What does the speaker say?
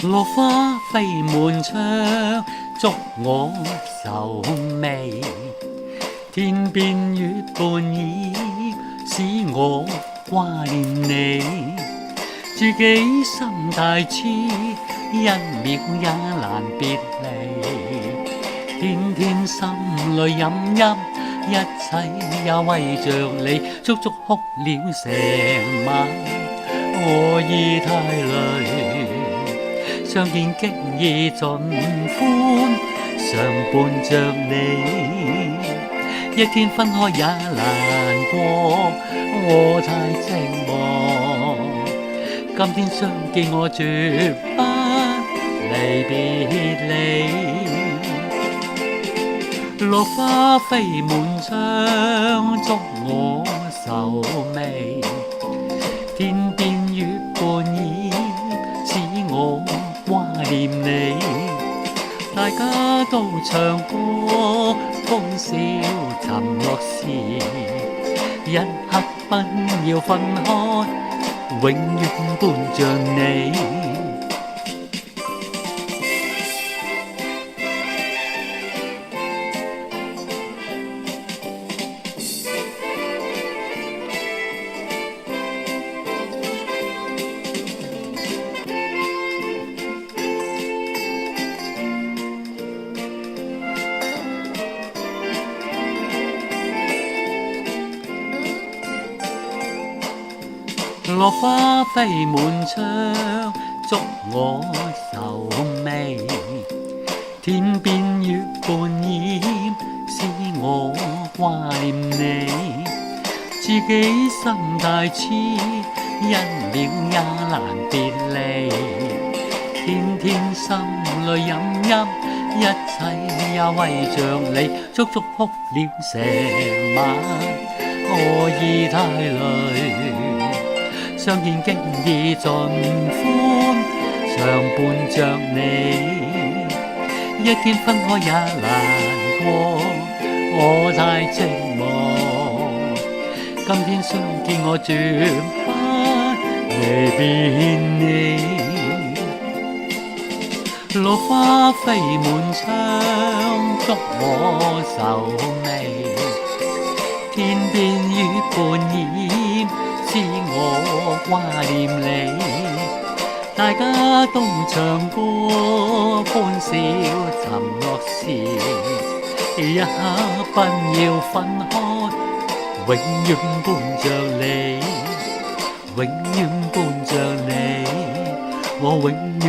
落花飛滿窗，觸我愁眉。天邊月半倚，使我掛念你。自己心太痴，一秒也難別離。天天心裏飲泣，一切也為着你，足足哭了成晚。我已太累，相見經已盡歡，常伴着你。一天分開也難過，我太寂寞。今天相見我絕不離別你。落花飛滿窗，觸我愁眉。天邊月半倚，使我掛念你。大家都唱歌，歡笑沉落時，一刻不要分開，永遠伴着你。落花飛滿窗，觸我愁眉。天邊月半倚，使我掛念你。自己心太痴，一秒也難別離。天天心裏飲泣，一切也為着你，足足哭了成晚。我已太累，相見經已盡歡，常伴着你。一天分開也難過，我太寂寞。今天相見我絕不離別你。落花飛滿窗，觸我愁眉。天邊月半倚，使我掛念你。大家都唱歌，歡笑沉落時，一刻不要分開，永遠伴着你，永遠伴着你，我永遠